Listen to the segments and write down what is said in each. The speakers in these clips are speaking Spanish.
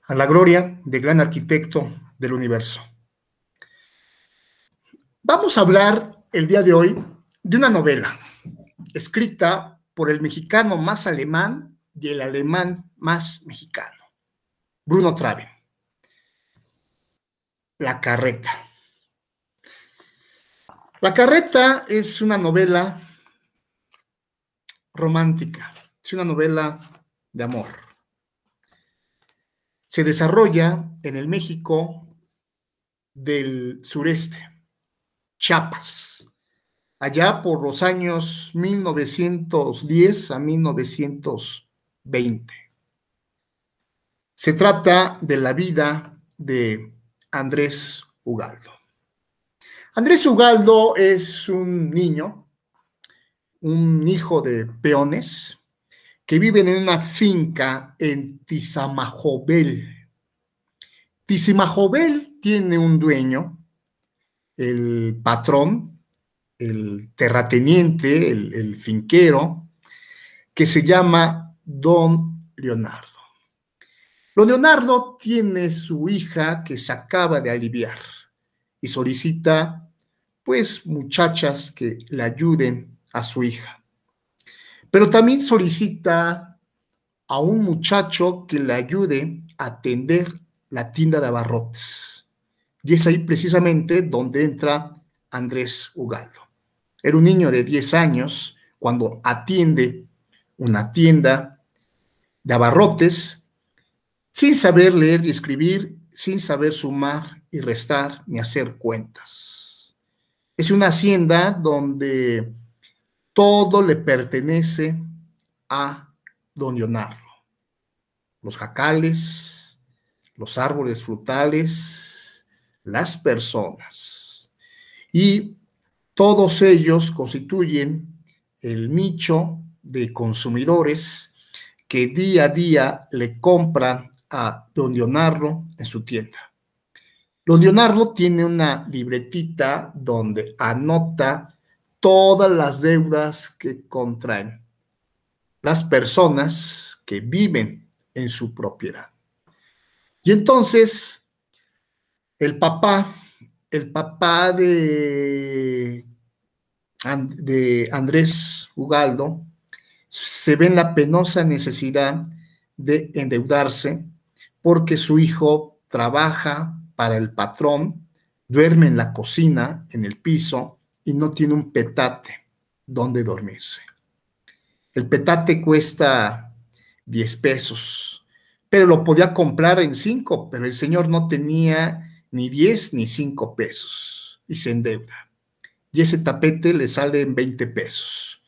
a la gloria del gran arquitecto del universo. Vamos a hablar el día de hoy de una novela escrita por el mexicano más alemán y el alemán más mexicano, Bruno Traven. La carreta. La carreta es una novela romántica, es una novela de amor. Se desarrolla en el México del sureste, Chiapas, allá por los años 1910 a 1920. Se trata de la vida de Andrés Ugaldo. Andrés Ugaldo es un niño, un hijo de peones, que viven en una finca en Tizamajobel. Tizamajobel tiene un dueño, el patrón, el terrateniente, el finquero, que se llama Don Leonardo. Don Leonardo tiene su hija que se acaba de aliviar y solicita, pues, muchachas que le ayuden a su hija. Pero también solicita a un muchacho que le ayude a atender la tienda de abarrotes. Y es ahí precisamente donde entra Andrés Ugaldo. Era un niño de 10 años cuando atiende una tienda de abarrotes sin saber leer y escribir, sin saber sumar y restar ni hacer cuentas. Es una hacienda donde todo le pertenece a don Leonardo. Los jacales, los árboles frutales, las personas. Y todos ellos constituyen el nicho de consumidores que día a día le compran a don Leonardo en su tienda. Don Leonardo tiene una libretita donde anota todas las deudas que contraen las personas que viven en su propiedad. Y entonces el papá de Andrés Ugaldo se ve en la penosa necesidad de endeudarse porque su hijo trabaja para el patrón, duerme en la cocina, en el piso, y no tiene un petate donde dormirse. El petate cuesta 10 pesos, pero lo podía comprar en 5, pero el señor no tenía ni 10 ni 5 pesos y se endeuda. Y ese tapete le sale en 20 pesos.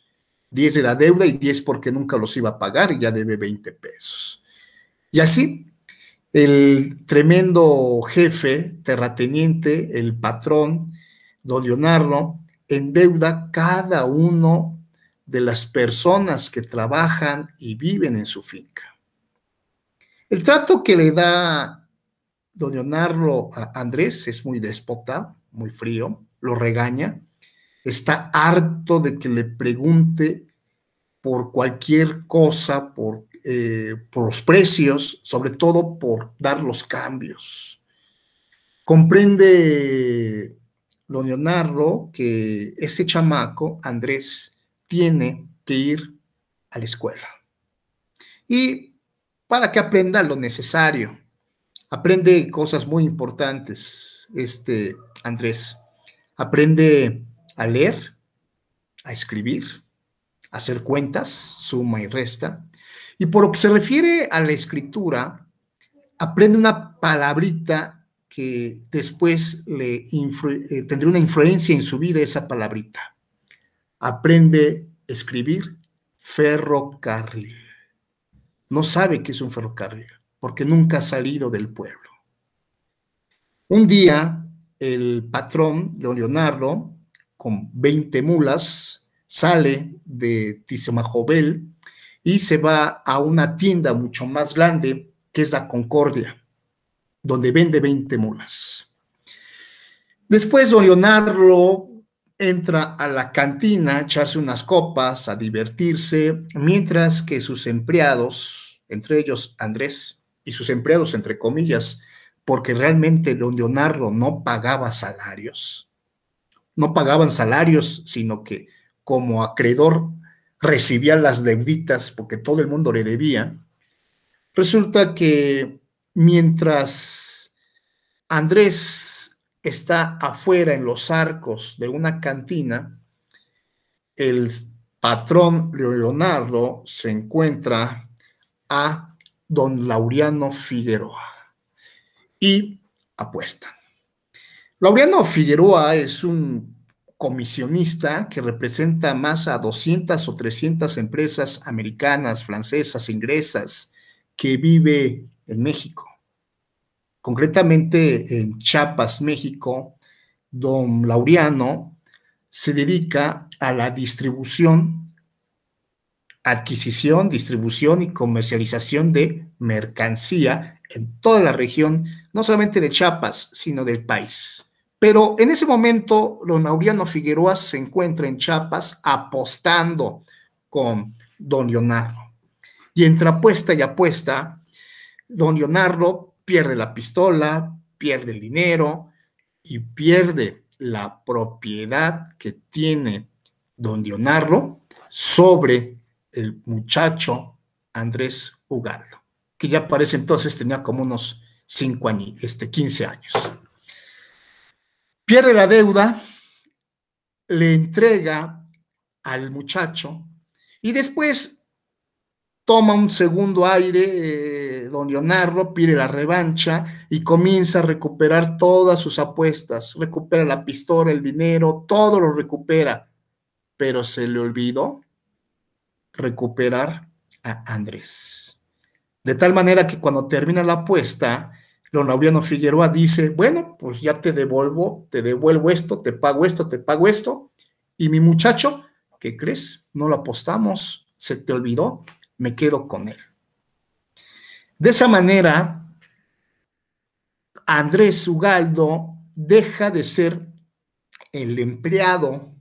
10 de la deuda y 10 porque nunca los iba a pagar y ya debe 20 pesos. Y así, el tremendo jefe, terrateniente, el patrón, don Leonardo, endeuda cada uno de las personas que trabajan y viven en su finca. El trato que le da don Leonardo a Andrés es muy déspota, muy frío, lo regaña, está harto de que le pregunte por cualquier cosa, por los precios, sobre todo por dar los cambios. Comprende don Leonardo que ese chamaco, Andrés, tiene que ir a la escuela. Y para que aprenda lo necesario, aprende cosas muy importantes, Andrés. Aprende a leer, a escribir, a hacer cuentas, suma y resta. Y por lo que se refiere a la escritura, aprende una palabrita que después tendrá una influencia en su vida, esa palabrita. Aprende a escribir ferrocarril. No sabe qué es un ferrocarril, porque nunca ha salido del pueblo. Un día, el patrón, Leonardo, con 20 mulas, sale de Tizamajobel y se va a una tienda mucho más grande, que es la Concordia, donde vende 20 mulas. Después don Leonardo entra a la cantina a echarse unas copas, a divertirse, mientras que sus empleados, entre ellos Andrés, y sus empleados, entre comillas, porque realmente don Leonardo no pagaba salarios, no pagaban salarios, sino que como acreedor recibía las deuditas porque todo el mundo le debía. Resulta que mientras Andrés está afuera en los arcos de una cantina, el patrón Leonardo se encuentra a don Laureano Figueroa y apuesta. Laureano Figueroa es un comisionista que representa más a 200 o 300 empresas americanas, francesas, inglesas, que vive en México. Concretamente en Chiapas, México, don Laureano se dedica a la distribución, adquisición, distribución y comercialización de mercancía en toda la región, no solamente de Chiapas, sino del país. Pero en ese momento, don Laureano Figueroa se encuentra en Chiapas apostando con don Leonardo. Y entre apuesta y apuesta, don Leonardo pierde la pistola, pierde el dinero y pierde la propiedad que tiene don Leonardo sobre el muchacho Andrés Ugaldo, que ya parece entonces tenía como unos 5 años, 15 años. Pierde la deuda, le entrega al muchacho y después toma un segundo aire, don Leonardo pide la revancha y comienza a recuperar todas sus apuestas, recupera la pistola, el dinero, todo lo recupera, pero se le olvidó recuperar a Andrés. De tal manera que cuando termina la apuesta, don Laureano Figueroa dice, bueno, pues ya te devuelvo esto, te pago esto, te pago esto, y mi muchacho, ¿qué crees? No lo apostamos, se te olvidó, me quedo con él. De esa manera, Andrés Ugaldo deja de ser el empleado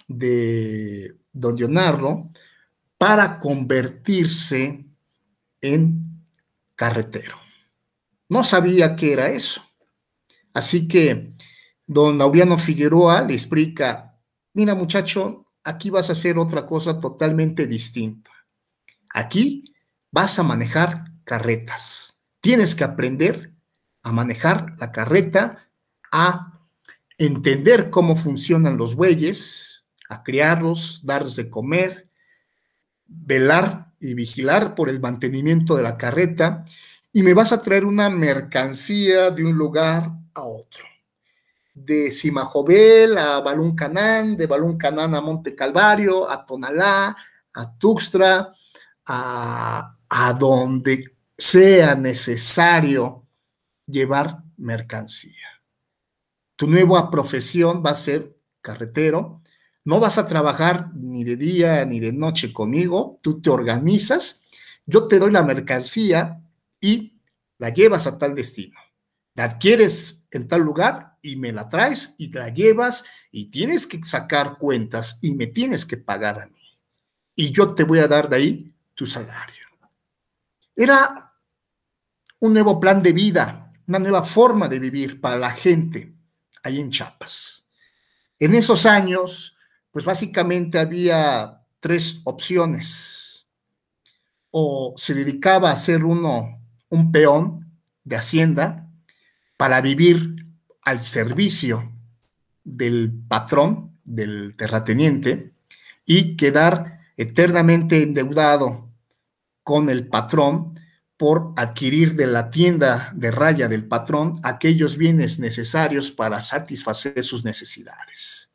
de don Leonardo para convertirse en carretero. No sabía qué era eso. Así que don Laureano Figueroa le explica, mira muchacho, aquí vas a hacer otra cosa totalmente distinta. Aquí vas a manejar carretas. Tienes que aprender a manejar la carreta, a entender cómo funcionan los bueyes, a criarlos, darles de comer, velar y vigilar por el mantenimiento de la carreta, y me vas a traer una mercancía de un lugar a otro. De Simajobel a Balún-Canán, de Balún-Canán a Monte Calvario, a Tonalá, a Tuxtla, a donde sea necesario llevar mercancía. Tu nueva profesión va a ser carretero. No vas a trabajar ni de día ni de noche conmigo. Tú te organizas, yo te doy la mercancía y la llevas a tal destino. La adquieres en tal lugar y me la traes y la llevas y tienes que sacar cuentas y me tienes que pagar a mí. Y yo te voy a dar de ahí tu salario. Era un nuevo plan de vida, una nueva forma de vivir para la gente ahí en Chiapas. En esos años, pues básicamente había 3 opciones. O se dedicaba a ser un peón de hacienda para vivir al servicio del patrón, del terrateniente, y quedar eternamente endeudado con el patrón por adquirir de la tienda de raya del patrón aquellos bienes necesarios para satisfacer sus necesidades.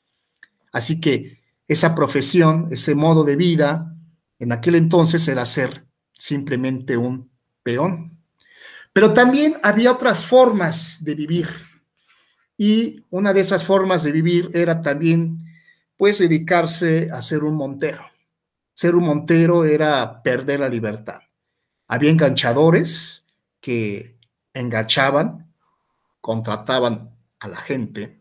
Así que esa profesión, ese modo de vida, en aquel entonces era ser simplemente un peón. Pero también había otras formas de vivir. Y una de esas formas de vivir era también, pues, dedicarse a ser un montero. Ser un montero era perder la libertad. Había enganchadores que enganchaban, contrataban a la gente,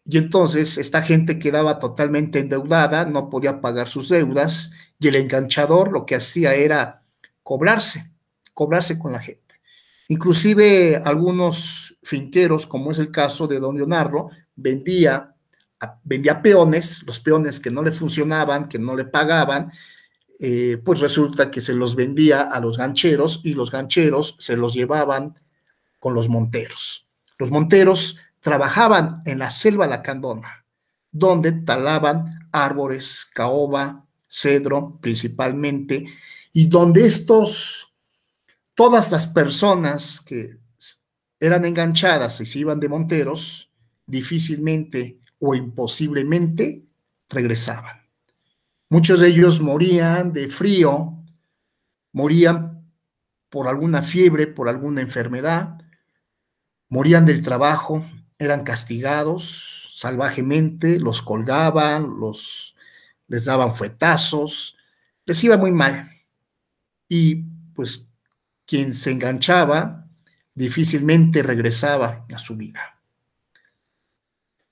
y entonces esta gente quedaba totalmente endeudada, no podía pagar sus deudas, y el enganchador lo que hacía era cobrarse, cobrarse con la gente. Inclusive algunos finqueros, como es el caso de don Leonardo, vendía peones, los peones que no le funcionaban, que no le pagaban, pues resulta que se los vendía a los gancheros y los gancheros se los llevaban con los monteros. Los monteros trabajaban en la selva lacandona, donde talaban árboles, caoba, cedro principalmente, y donde todas las personas que eran enganchadas y se iban de monteros, difícilmente o imposiblemente regresaban. Muchos de ellos morían de frío, morían por alguna fiebre, por alguna enfermedad, morían del trabajo, eran castigados salvajemente, los colgaban, les daban fuetazos, les iba muy mal. Y pues quien se enganchaba difícilmente regresaba a su vida.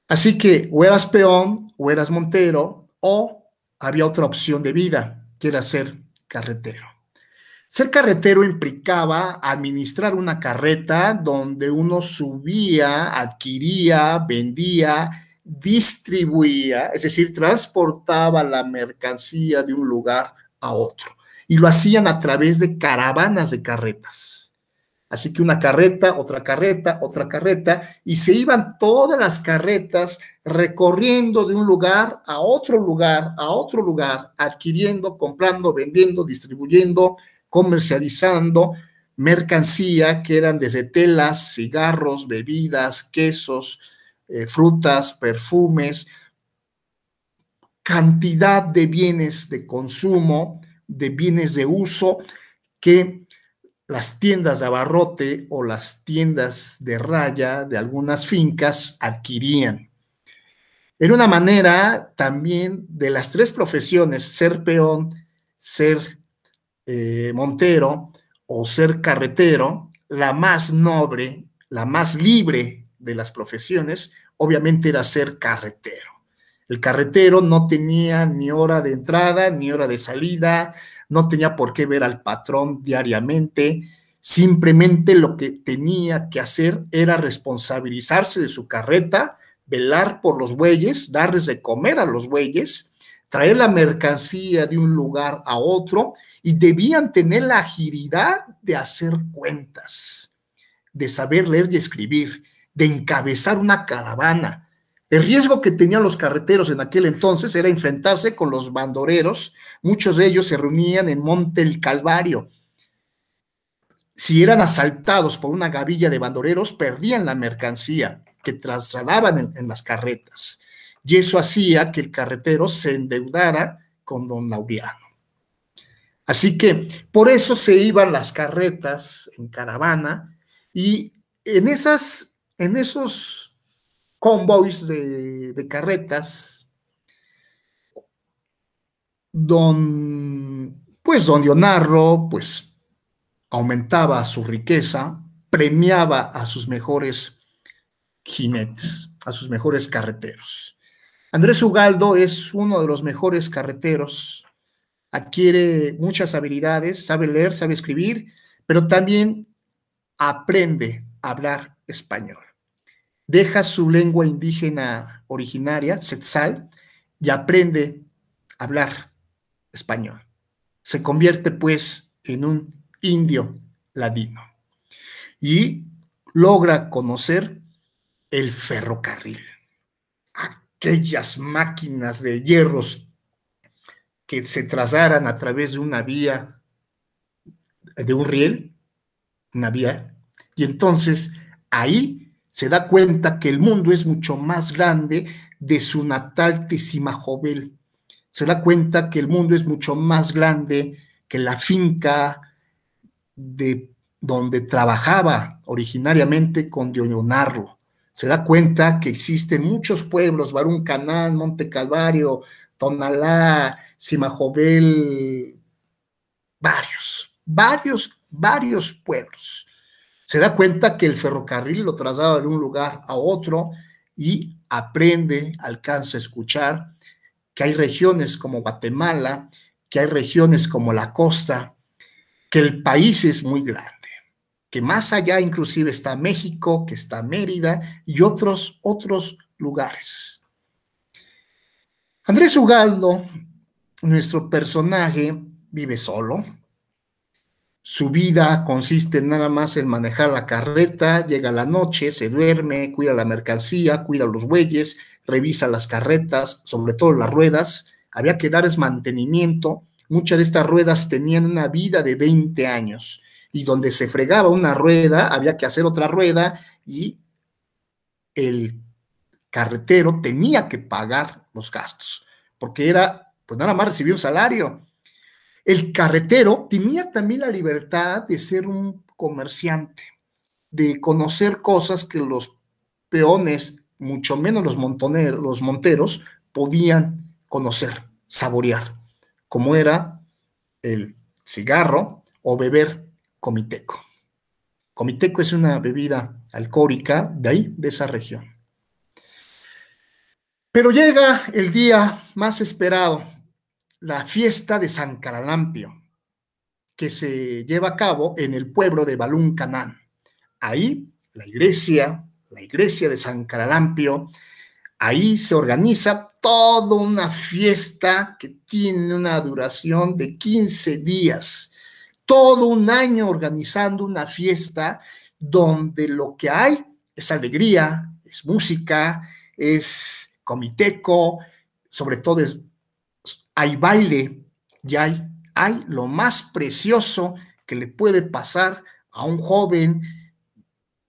Así que o eras peón o eras montero o había otra opción de vida, que era ser carretero. Ser carretero implicaba administrar una carreta donde uno subía, adquiría, vendía, distribuía, es decir, transportaba la mercancía de un lugar a otro. Y lo hacían a través de caravanas de carretas. Así que una carreta, otra carreta, y se iban todas las carretas recorriendo de un lugar a otro lugar, a otro lugar, adquiriendo, comprando, vendiendo, distribuyendo, comercializando mercancía que eran desde telas, cigarros, bebidas, quesos, frutas, perfumes, cantidad de bienes de consumo, de bienes de uso que las tiendas de abarrote o las tiendas de raya de algunas fincas adquirían. Era una manera también de las tres profesiones, ser peón, ser montero o ser carretero, la más noble, la más libre de las profesiones, obviamente era ser carretero. El carretero no tenía ni hora de entrada ni hora de salida, no tenía por qué ver al patrón diariamente, simplemente lo que tenía que hacer era responsabilizarse de su carreta, velar por los bueyes, darles de comer a los bueyes, traer la mercancía de un lugar a otro y debían tener la agilidad de hacer cuentas, de saber leer y escribir, de encabezar una caravana. El riesgo que tenían los carreteros en aquel entonces era enfrentarse con los bandoleros. Muchos de ellos se reunían en Monte el Calvario. Si eran asaltados por una gavilla de bandoleros, perdían la mercancía que trasladaban en las carretas. Y eso hacía que el carretero se endeudara con don Laureano. Así que por eso se iban las carretas en caravana y en esos convoys de carretas, don Leonardo, pues aumentaba su riqueza, premiaba a sus mejores jinetes, a sus mejores carreteros. Andrés Ugaldo es uno de los mejores carreteros, adquiere muchas habilidades, sabe leer, sabe escribir, pero también aprende a hablar español. Deja su lengua indígena originaria, Tzetzal, y aprende a hablar español. Se convierte pues en un indio ladino y logra conocer el ferrocarril, aquellas máquinas de hierros que se trasladan a través de una vía, de un riel, una vía, y entonces ahí se da cuenta que el mundo es mucho más grande de su natal Tezimajobel. Se da cuenta que el mundo es mucho más grande que la finca de donde trabajaba originariamente con Leonardo. Se da cuenta que existen muchos pueblos, Barún Canán, Monte Calvario, Tonalá, Simajobel, varios pueblos. Se da cuenta que el ferrocarril lo traslada de un lugar a otro y aprende, alcanza a escuchar que hay regiones como Guatemala, que hay regiones como la costa, que el país es muy grande, que más allá inclusive está México, que está Mérida y otros lugares. Andrés Ugaldo, nuestro personaje, vive solo. Su vida consiste nada más en manejar la carreta, llega la noche, se duerme, cuida la mercancía, cuida los bueyes, revisa las carretas, sobre todo las ruedas. Había que darles mantenimiento. Muchas de estas ruedas tenían una vida de 20 años y donde se fregaba una rueda, había que hacer otra rueda y el carretero tenía que pagar los gastos, porque era, pues nada más recibir un salario. El carretero tenía también la libertad de ser un comerciante, de conocer cosas que los peones, mucho menos los monteros, podían conocer, saborear, como era el cigarro o beber comiteco. Comiteco es una bebida alcohólica de ahí, de esa región. Pero llega el día más esperado, la fiesta de San Caralampio, que se lleva a cabo en el pueblo de Balún Canán. Ahí, la iglesia de San Caralampio, ahí se organiza toda una fiesta que tiene una duración de 15 días. Todo un año organizando una fiesta donde lo que hay es alegría, es música, es comiteco, sobre todo hay baile y hay lo más precioso que le puede pasar a un joven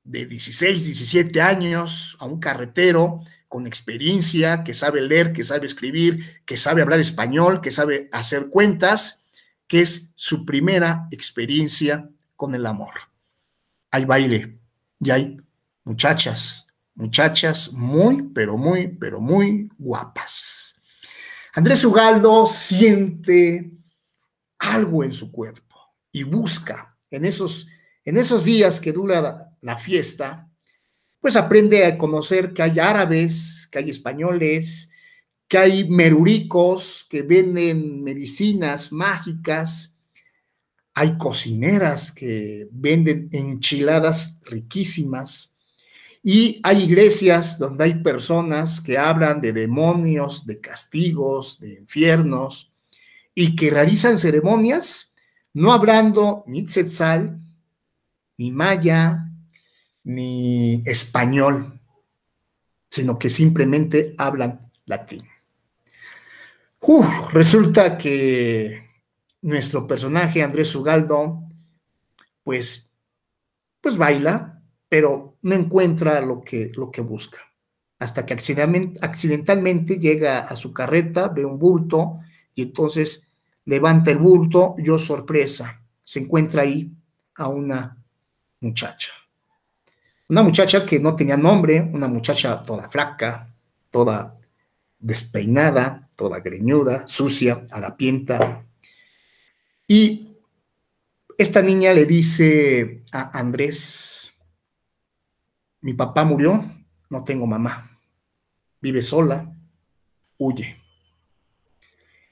de 16, 17 años, a un carretero con experiencia, que sabe leer, que sabe escribir, que sabe hablar español, que sabe hacer cuentas, que es su primera experiencia con el amor. Hay baile y hay muchachas, muchachas muy, pero muy guapas. Andrés Ugaldo siente algo en su cuerpo y busca en esos días que dura la fiesta, pues aprende a conocer que hay árabes, que hay españoles, que hay meruricos que venden medicinas mágicas, hay cocineras que venden enchiladas riquísimas y hay iglesias donde hay personas que hablan de demonios, de castigos, de infiernos y que realizan ceremonias no hablando ni tzetzal, ni maya, ni español, sino que simplemente hablan latín. Resulta que nuestro personaje, Andrés Ugaldo, pues, pues baila, pero no encuentra lo que busca. Hasta que accidentalmente llega a su carreta, ve un bulto y entonces levanta el bulto y, oh sorpresa, se encuentra ahí a una muchacha. Una muchacha que no tenía nombre, una muchacha toda flaca, toda despeinada, toda greñuda, sucia, harapienta. Y esta niña le dice a Andrés: mi papá murió, no tengo mamá, vive sola, huye.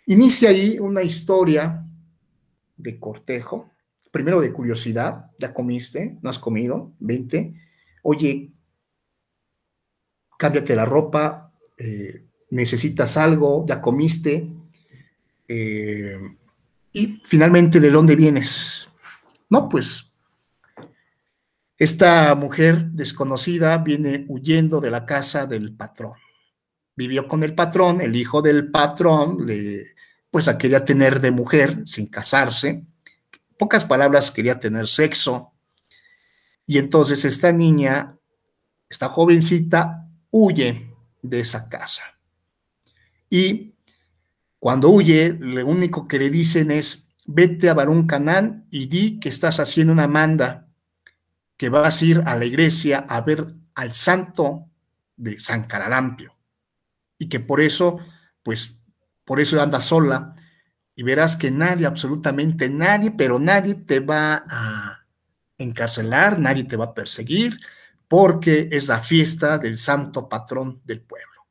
Inicia ahí una historia de cortejo, primero de curiosidad: ¿ya comiste? ¿No has comido? Vente. Oye, cámbiate la ropa, necesitas algo, ¿ya comiste? Eh, y finalmente, ¿de dónde vienes? No, pues esta mujer desconocida viene huyendo de la casa del patrón. Vivió con el patrón, el hijo del patrón, pues la quería tener de mujer sin casarse. Pocas palabras, quería tener sexo. Y entonces esta niña, esta jovencita, huye de esa casa. Y cuando huye, lo único que le dicen es: vete a Barún Canán y di que estás haciendo una manda, que vas a ir a la iglesia a ver al santo de San Caralampio y que por eso, pues, por eso andas sola y verás que nadie, absolutamente nadie, pero nadie te va a encarcelar, nadie te va a perseguir, porque es la fiesta del santo patrón del pueblo.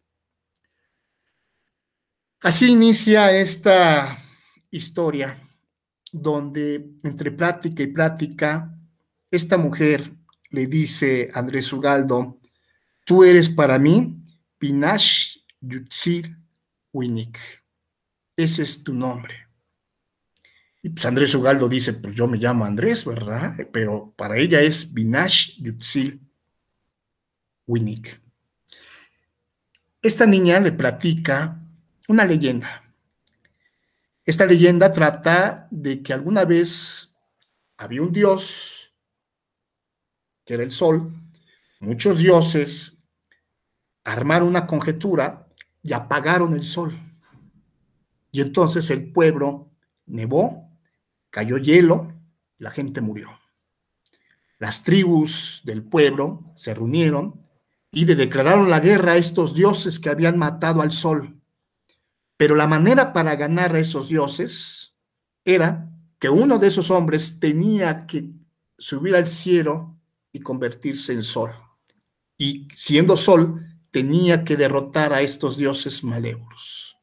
Así inicia esta historia donde entre plática y plática, esta mujer le dice a Andrés Ugaldo: tú eres para mí Pinash Yutzil Winik. Ese es tu nombre. Y pues Andrés Ugaldo dice: pues yo me llamo Andrés, ¿verdad? Pero para ella es Binash Yutzil Winik. Esta niña le platica una leyenda. Esta leyenda trata de que alguna vez había un dios, que era el sol. Muchos dioses armaron una conjetura y apagaron el sol. Y entonces el pueblo nevó, cayó hielo, la gente murió. Las tribus del pueblo se reunieron y le declararon la guerra a estos dioses que habían matado al sol. Pero la manera para ganar a esos dioses era que uno de esos hombres tenía que subir al cielo y convertirse en sol. Y siendo sol, tenía que derrotar a estos dioses malévolos.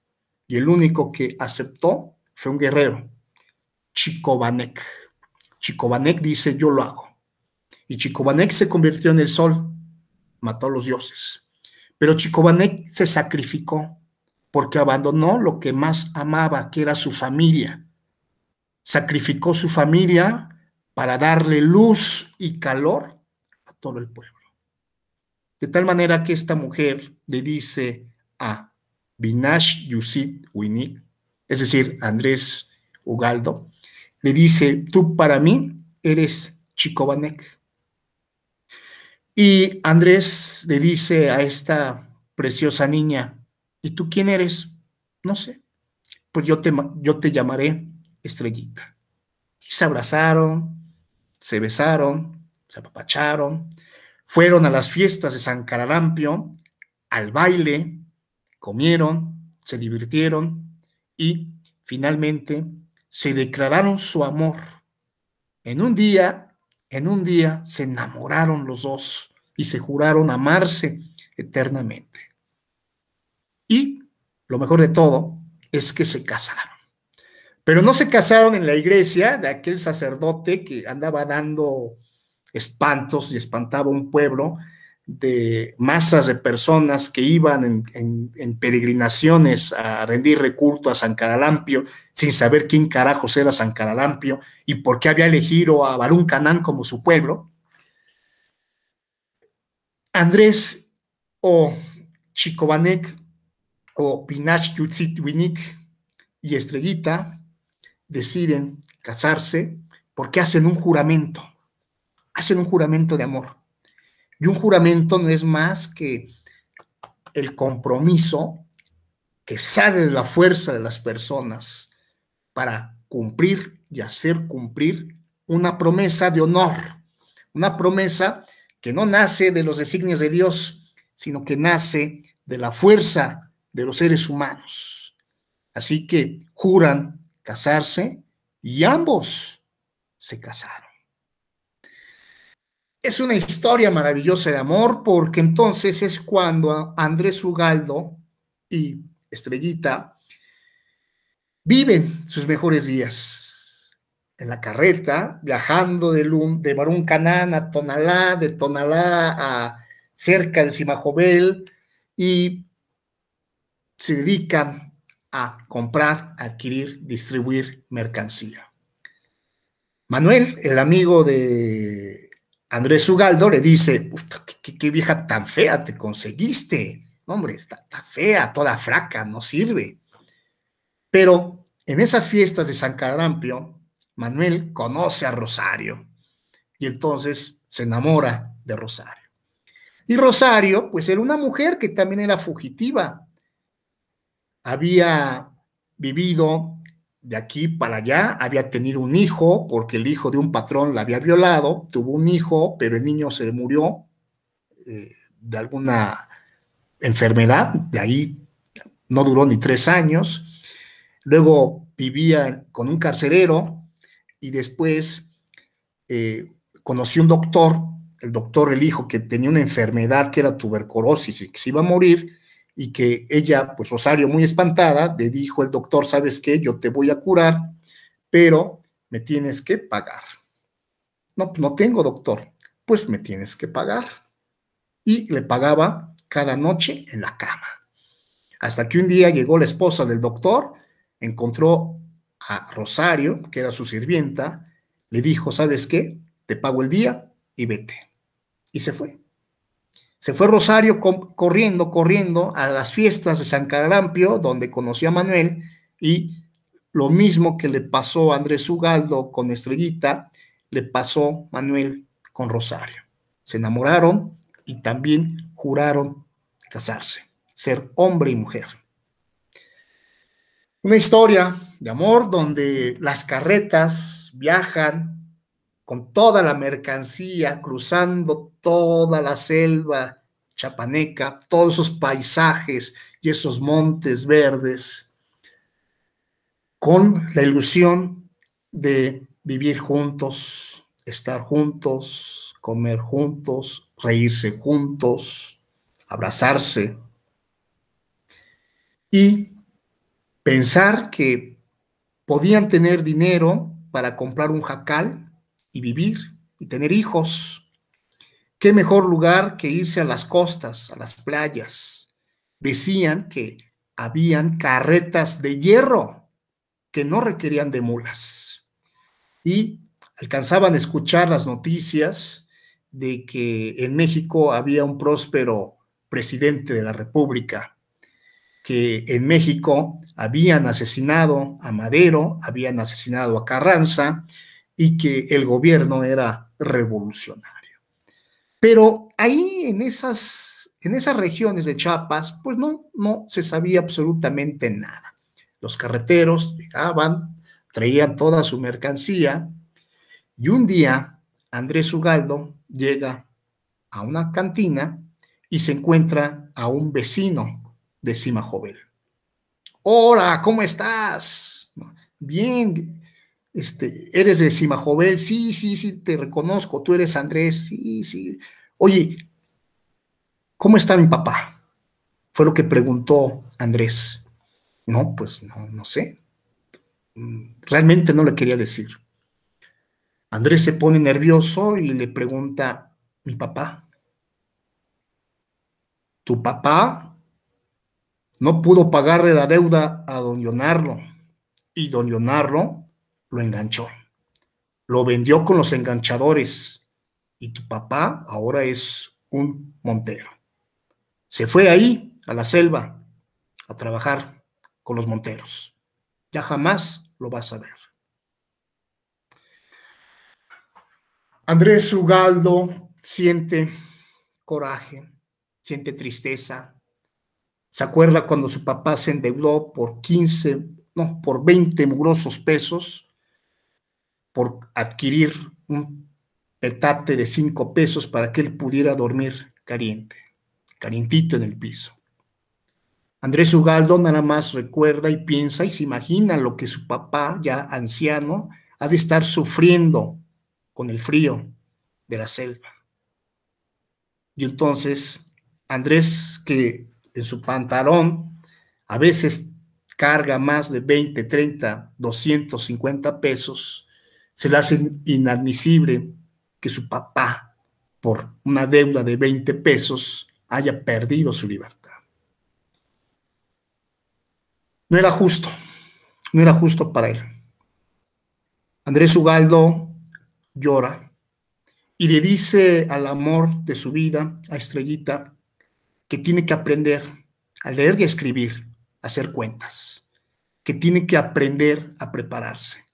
Y el único que aceptó fue un guerrero, Chicobanek. Chicobanek dice: yo lo hago. Y Chicobanek se convirtió en el sol, mató a los dioses. Pero Chicobanek se sacrificó porque abandonó lo que más amaba, que era su familia. Sacrificó su familia para darle luz y calor a todo el pueblo. De tal manera que esta mujer le dice a Binash Yusit Winik, es decir, Andrés Ugaldo, le dice: tú para mí eres Chicobanek. Y Andrés le dice a esta preciosa niña: ¿y tú quién eres? No sé, pues yo te llamaré Estrellita. Y se abrazaron, se besaron, se apapacharon, fueron a las fiestas de San Caralampio, al baile, comieron, se divirtieron y finalmente se declararon su amor. En un día, en un día se enamoraron los dos y se juraron amarse eternamente. Y lo mejor de todo es que se casaron. Pero no se casaron en la iglesia de aquel sacerdote que andaba dando espantos y espantaba un pueblo de masas de personas que iban en peregrinaciones a rendirle culto a San Caralampio sin saber quién carajos era San Caralampio y por qué había elegido a Barún Canán como su pueblo. Andrés o Chicobanek o Pinash Yutzitwinik y Estrellita deciden casarse porque hacen un juramento de amor. Y un juramento no es más que el compromiso que sale de la fuerza de las personas para cumplir y hacer cumplir una promesa de honor, una promesa que no nace de los designios de Dios, sino que nace de la fuerza de los seres humanos. Así que juran casarse y ambos se casaron. Es una historia maravillosa de amor porque entonces es cuando Andrés Ugaldo y Estrellita viven sus mejores días en la carreta, viajando de Barún Canán a Tonalá, de Tonalá a cerca del Simajobel, y se dedican a comprar, adquirir, distribuir mercancía. Manuel, el amigo de Andrés Ugaldo, le dice: ¿Qué vieja tan fea te conseguiste? No, hombre, está fea, toda fraca, no sirve. Pero en esas fiestas de San Caralampio, Manuel conoce a Rosario y entonces se enamora de Rosario. Y Rosario, pues era una mujer que también era fugitiva. Había vivido de aquí para allá, había tenido un hijo porque el hijo de un patrón la había violado, tuvo un hijo, pero el niño se murió de alguna enfermedad, de ahí no duró ni 3 años. Luego vivía con un carcelero y después conoció un doctor, el hijo, que tenía una enfermedad que era tuberculosis y que se iba a morir, y que ella, pues Rosario, muy espantada, le dijo el doctor: ¿sabes qué? Yo te voy a curar, pero me tienes que pagar. No, no tengo, doctor. Pues me tienes que pagar. Y le pagaba cada noche en la cama. Hasta que un día llegó la esposa del doctor, encontró a Rosario, que era su sirvienta, le dijo, ¿sabes qué? Te pago el día y vete. Y se fue. Se fue Rosario corriendo a las fiestas de San Caralampio, donde conoció a Manuel, y lo mismo que le pasó a Andrés Ugaldo con Estrellita, le pasó a Manuel con Rosario. Se enamoraron y también juraron casarse, ser hombre y mujer. Una historia de amor donde las carretas viajan con toda la mercancía, cruzando toda la selva chapaneca, todos esos paisajes y esos montes verdes, con la ilusión de vivir juntos, estar juntos, comer juntos, reírse juntos, abrazarse y pensar que podían tener dinero para comprar un jacal y vivir y tener hijos. ¿Qué mejor lugar que irse a las costas, a las playas? Decían que habían carretas de hierro que no requerían de mulas y alcanzaban a escuchar las noticias de que en México había un próspero presidente de la República, que en México habían asesinado a Madero, habían asesinado a Carranza y que el gobierno era revolucionario. Pero ahí en esas regiones de Chiapas, pues no se sabía absolutamente nada. Los carreteros llegaban, traían toda su mercancía y un día Andrés Ugaldo llega a una cantina y se encuentra a un vecino de Cimajovel. Hola, ¿cómo estás? Bien, eres de Cimajovel, sí, sí, sí, te reconozco, tú eres Andrés, sí, sí. Oye, ¿cómo está mi papá? Fue lo que preguntó Andrés. No, pues no sé. Realmente no le quería decir. Andrés se pone nervioso y le pregunta, mi papá, tu papá no pudo pagarle la deuda a don Leonardo y don Leonardo lo enganchó. Lo vendió con los enganchadores y tu papá ahora es un montero. Se fue ahí a la selva a trabajar con los monteros. Ya jamás lo vas a ver. Andrés Ugaldo siente coraje, siente tristeza. Se acuerda cuando su papá se endeudó por 15, no, por 20 mugrosos pesos por adquirir un petate de 5 pesos para que él pudiera dormir calientito en el piso. Andrés Ugaldo nada más recuerda y piensa y se imagina lo que su papá, ya anciano, ha de estar sufriendo con el frío de la selva. Y entonces Andrés, que en su pantalón a veces carga más de 20, 30, 250 pesos, se le hace inadmisible que su papá, por una deuda de 20 pesos, haya perdido su libertad. No era justo, no era justo para él. Andrés Ugaldo llora y le dice al amor de su vida, a Estrellita, que tiene que aprender a leer y a escribir, a hacer cuentas, que tiene que aprender a prepararse,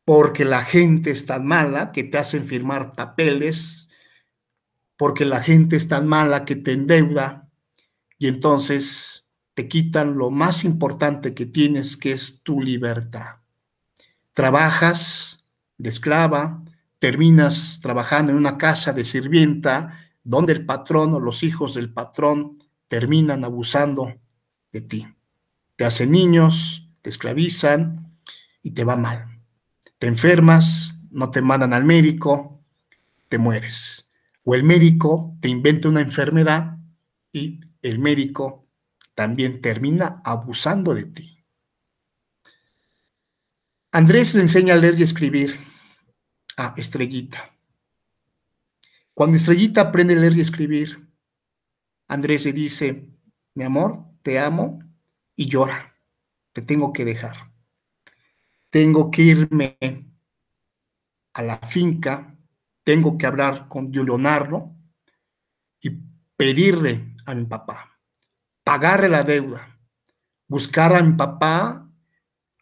porque la gente es tan mala que te hacen firmar papeles, porque la gente es tan mala que te endeuda y entonces te quitan lo más importante que tienes, que es tu libertad. Trabajas de esclava, terminas trabajando en una casa de sirvienta donde el patrón o los hijos del patrón terminan abusando de ti. Te hacen niños, te esclavizan y te va mal. Te enfermas, no te mandan al médico, te mueres. O el médico te inventa una enfermedad y el médico también termina abusando de ti. Andrés le enseña a leer y escribir a Estrellita. Cuando Estrellita aprende a leer y escribir, Andrés le dice: mi amor, te amo, y llora. Te tengo que dejar. Tengo que irme a la finca, tengo que hablar con Leonardo y pedirle a mi papá, pagarle la deuda, buscar a mi papá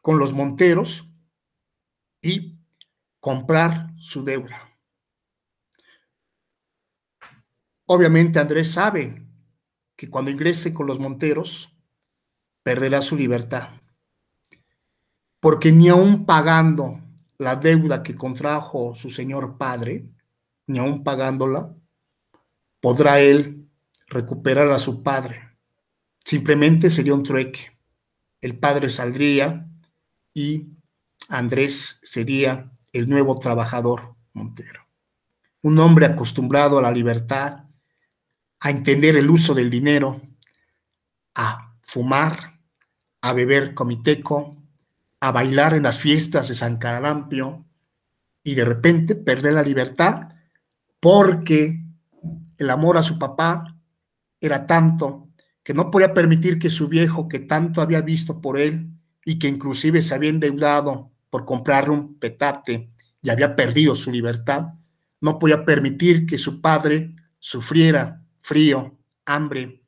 con los Monteros y comprar su deuda. Obviamente Andrés sabe que cuando ingrese con los Monteros perderá su libertad, porque ni aun pagando la deuda que contrajo su señor padre, ni aun pagándola, podrá él recuperar a su padre. Simplemente sería un trueque. El padre saldría y Andrés sería el nuevo trabajador Montero. Un hombre acostumbrado a la libertad, a entender el uso del dinero, a fumar, a beber comiteco, a bailar en las fiestas de San Caralampio y de repente perder la libertad porque el amor a su papá era tanto que no podía permitir que su viejo, que tanto había visto por él y que inclusive se había endeudado por comprarle un petate y había perdido su libertad, no podía permitir que su padre sufriera frío, hambre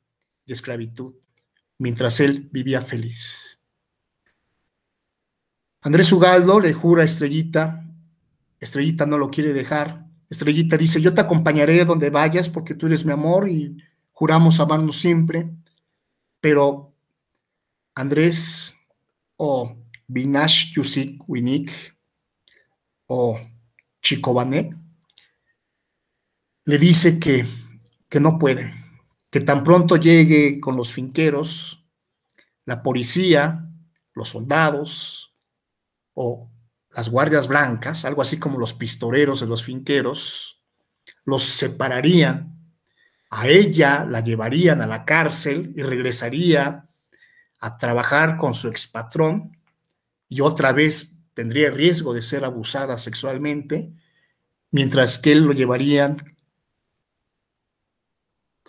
y esclavitud, mientras él vivía feliz. Andrés Ugaldo le jura a Estrellita, Estrellita no lo quiere dejar, Estrellita dice: yo te acompañaré a donde vayas porque tú eres mi amor y juramos amarnos siempre. Pero Andrés, o Vinash Yusik Winik, o Chicobanek, le dice que no pueden, que tan pronto llegue con los finqueros, la policía, los soldados o las guardias blancas, algo así como los pistoleros de los finqueros, los separarían. A ella la llevarían a la cárcel y regresaría a trabajar con su expatrón y otra vez tendría riesgo de ser abusada sexualmente, mientras que él lo llevarían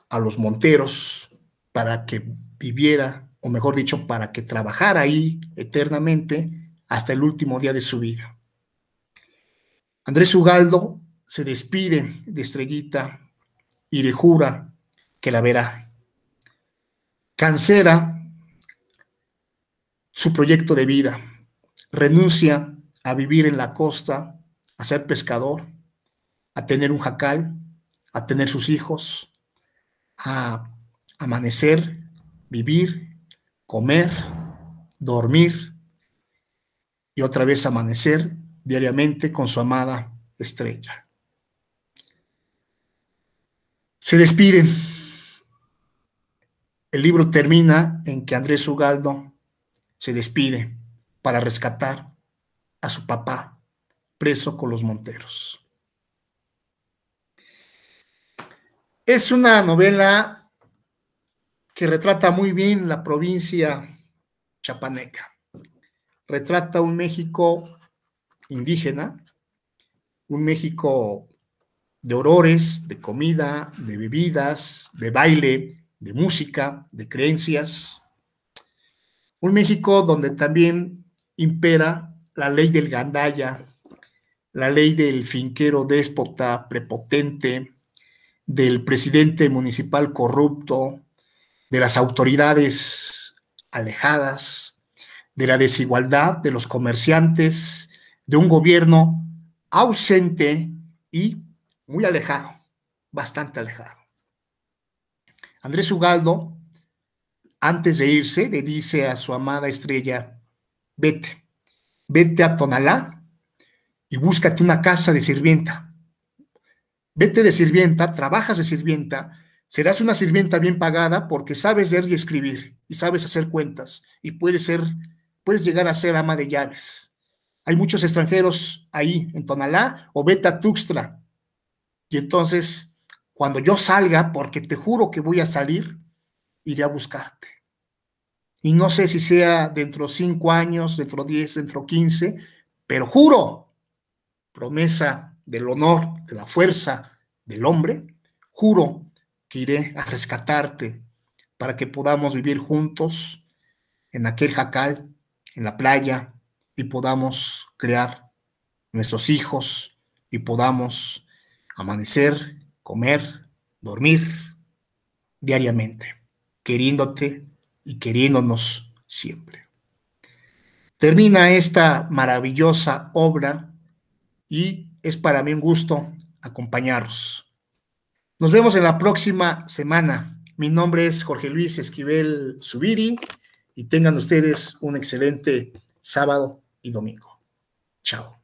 a los Monteros para que viviera, o mejor dicho, para que trabajara ahí eternamente hasta el último día de su vida. Andrés Ugaldo se despide de Estrellita y le jura que la verá. Cancela su proyecto de vida, renuncia a vivir en la costa, a ser pescador, a tener un jacal, a tener sus hijos, a amanecer, vivir, comer, dormir y otra vez amanecer diariamente con su amada Estrella. Se despiden. El libro termina en que Andrés Ugaldo se despide para rescatar a su papá preso con los Monteros. Es una novela que retrata muy bien la provincia chapaneca. Retrata un México indígena, un México de horrores, de comida, de bebidas, de baile, de música, de creencias. Un México donde también impera la ley del gandaya, la ley del finquero déspota, prepotente, del presidente municipal corrupto, de las autoridades alejadas, de la desigualdad de los comerciantes, de un gobierno ausente y muy alejado, bastante alejado. Andrés Ugaldo, antes de irse, le dice a su amada Estrella: vete a Tonalá y búscate una casa de sirvienta. Vete de sirvienta, trabajas de sirvienta, serás una sirvienta bien pagada porque sabes leer y escribir y sabes hacer cuentas y puedes llegar a ser ama de llaves. Hay muchos extranjeros ahí en Tonalá, o vete a Tuxtla. Y entonces, cuando yo salga, porque te juro que voy a salir, iré a buscarte. Y no sé si sea dentro de 5 años, dentro de 10, dentro de 15, pero juro, promesa del honor, de la fuerza del hombre, juro que iré a rescatarte para que podamos vivir juntos en aquel jacal, en la playa, y podamos crear nuestros hijos y podamos amanecer, comer, dormir diariamente, queriéndote y queriéndonos siempre. Termina esta maravillosa obra y es para mí un gusto acompañaros. Nos vemos en la próxima semana. Mi nombre es Jorge Luis Esquivel Zubiri y tengan ustedes un excelente sábado y domingo. Chao.